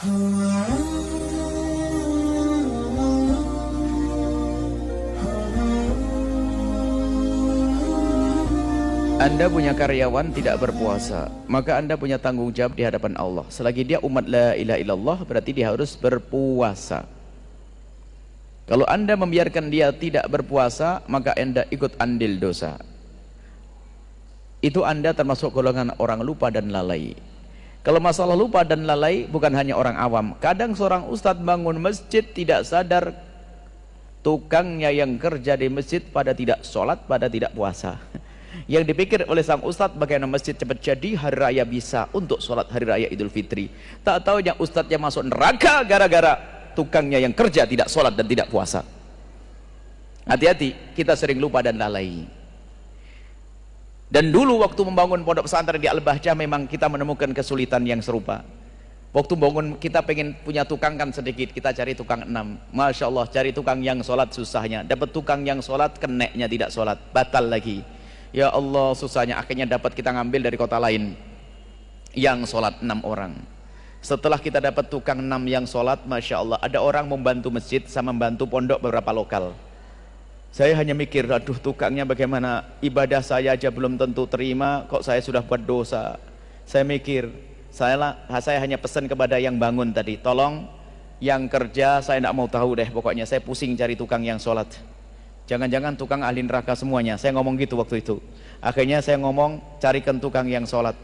Anda punya karyawan tidak berpuasa, maka Anda punya tanggung jawab di hadapan Allah. Selagi dia umat la ilaha illallah, berarti dia harus berpuasa. Kalau Anda membiarkan dia tidak berpuasa, maka Anda ikut andil dosa. Itu Anda termasuk golongan orang lupa dan lalai. Kalau masalah lupa dan lalai bukan hanya orang awam. Kadang seorang ustadz bangun masjid tidak sadar tukangnya yang kerja di masjid pada tidak sholat, pada tidak puasa. Yang dipikir oleh sang ustadz bagaimana masjid cepat jadi, hari raya bisa untuk sholat hari raya Idul Fitri. Tak tahu yang ustadznya masuk neraka gara-gara tukangnya yang kerja tidak sholat dan tidak puasa. Hati-hati, kita sering lupa dan lalai. Dan dulu waktu membangun pondok pesantren di Al-Bahjah memang kita menemukan kesulitan yang serupa. Waktu bangun kita pengen punya tukang kan sedikit, kita cari tukang 6. Masya Allah, cari tukang yang sholat susahnya. Dapat tukang yang sholat, keneknya tidak sholat, batal lagi. Ya Allah, susahnya. Akhirnya dapat kita ngambil dari kota lain yang sholat 6 orang. Setelah kita dapat tukang 6 yang sholat, Masya Allah, ada orang membantu masjid sama membantu pondok beberapa lokal. Saya hanya mikir, aduh tukangnya bagaimana, ibadah saya aja belum tentu terima, kok saya sudah buat dosa. Saya mikir, saya hanya pesan kepada yang bangun tadi, tolong yang kerja saya tidak mau tahu deh, pokoknya saya pusing cari tukang yang sholat. Jangan-jangan tukang ahli neraka semuanya. Saya ngomong gitu waktu itu. Akhirnya saya ngomong, carikan tukang yang sholat.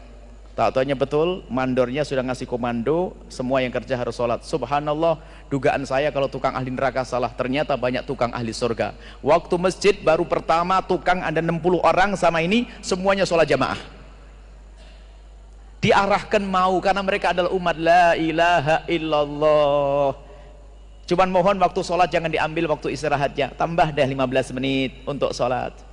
Tak taunya betul, mandornya sudah ngasih komando, semua yang kerja harus sholat. Subhanallah, dugaan saya kalau tukang ahli neraka salah, ternyata banyak tukang ahli surga. Waktu masjid baru pertama tukang ada 60 orang sama ini, semuanya sholat jamaah. Diarahkan mau, karena mereka adalah umat la ilaha illallah. Cuman mohon waktu sholat jangan diambil waktu istirahatnya, tambah deh 15 menit untuk sholat.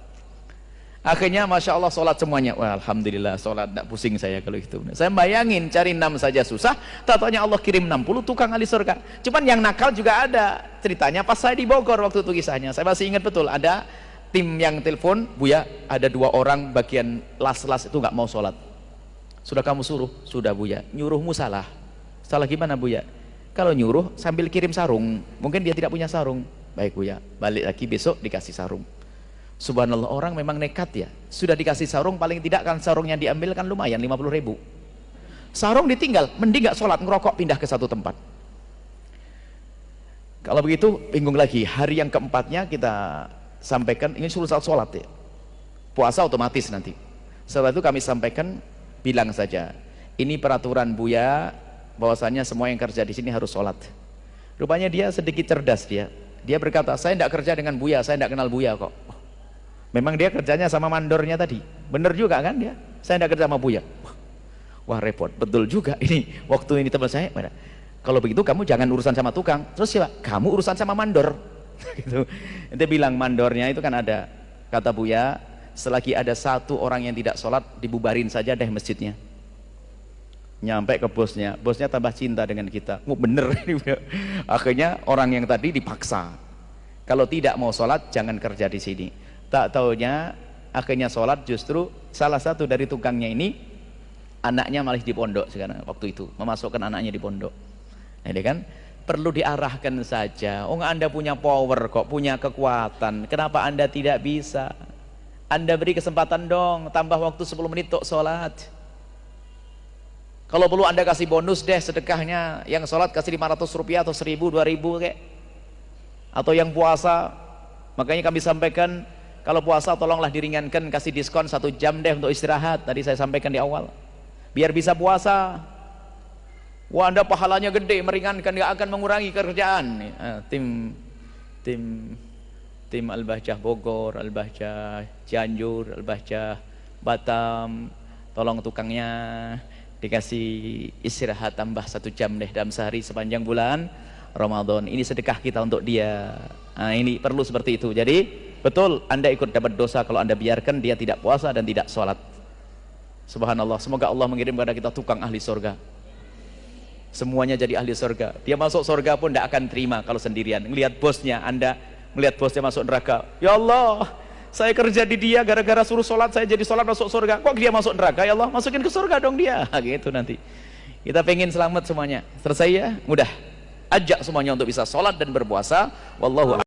Akhirnya Masya Allah sholat semuanya. Wah, Alhamdulillah sholat, tidak pusing saya kalau itu. Saya bayangin cari 6 saja susah, tak taunya Allah kirim 60 tukang ahli surga. Cuman yang nakal juga ada. Ceritanya pas saya di Bogor waktu itu kisahnya, saya masih ingat betul, ada tim yang telepon, Buya ada 2 orang bagian las-las itu nggak mau sholat. Sudah kamu suruh? Sudah Buya. Nyuruhmu salah. Salah gimana Buya? Kalau nyuruh sambil kirim sarung, mungkin dia tidak punya sarung. Baik Buya, balik lagi besok dikasih sarung. Subhanallah, orang memang nekat ya. Sudah dikasih sarung, paling tidak kan sarungnya diambil kan lumayan 50.000. Sarung ditinggal, mending gak sholat, ngerokok pindah ke satu tempat. Kalau begitu bingung lagi. Hari yang keempatnya kita sampaikan, ini suruh sholat ya, puasa otomatis nanti. Setelah itu kami sampaikan, bilang saja, ini peraturan Buya, bahwasanya semua yang kerja di sini harus sholat. Rupanya dia sedikit cerdas, dia berkata, saya tidak kerja dengan Buya, saya tidak kenal Buya kok. Memang dia kerjanya sama mandornya tadi, bener juga kan dia, saya tidak kerja sama Buya. Wah repot, betul juga ini. Waktu ini teman saya, kalau begitu kamu jangan urusan sama tukang. Terus siapa? Kamu urusan sama mandor. Gitu. Dia bilang mandornya itu kan ada, kata Buya, selagi ada 1 orang yang tidak sholat, dibubarin saja deh masjidnya. Nyampe ke bosnya, bosnya tambah cinta dengan kita. Oh bener ini. Akhirnya orang yang tadi dipaksa, kalau tidak mau sholat jangan kerja di sini. Tak taunya akhirnya sholat, justru salah satu dari tukangnya ini anaknya malah di pondok sekarang. Waktu itu memasukkan anaknya di pondok. Jadi kan perlu diarahkan saja. Oh Anda punya power kok, punya kekuatan, kenapa Anda tidak bisa? Anda beri kesempatan dong, tambah waktu 10 menit untuk sholat. Kalau perlu Anda kasih bonus deh sedekahnya, yang sholat kasih 500 rupiah atau 1000, 2000 kayak. Atau yang puasa, makanya kami sampaikan, kalau puasa tolonglah diringankan, kasih diskon 1 jam deh untuk istirahat. Tadi saya sampaikan di awal, biar bisa puasa. Wah Anda pahalanya gede, meringankan, gak akan mengurangi kerjaan. Tim Al-Bahjah Bogor, Al-Bahjah Cianjur, Al-Bahjah Batam, tolong tukangnya dikasih istirahat tambah 1 jam deh dalam sehari sepanjang bulan Ramadan. Ini sedekah kita untuk dia. Nah, ini perlu seperti itu. Jadi betul Anda ikut dapat dosa kalau Anda biarkan dia tidak puasa dan tidak sholat. Subhanallah, semoga Allah mengirim kepada kita tukang ahli surga. Semuanya jadi ahli surga. Dia masuk surga pun tidak akan terima kalau sendirian. Ngelihat bosnya, Anda melihat bosnya masuk neraka, ya Allah, saya kerja di dia, gara-gara suruh sholat saya jadi sholat masuk surga, kok dia masuk neraka? Ya Allah, masukin ke surga dong dia. Gitu nanti. Kita pengen selamat semuanya. Selesai ya? Mudah. Ajak semuanya untuk bisa sholat dan berpuasa. Wallahu a'lam.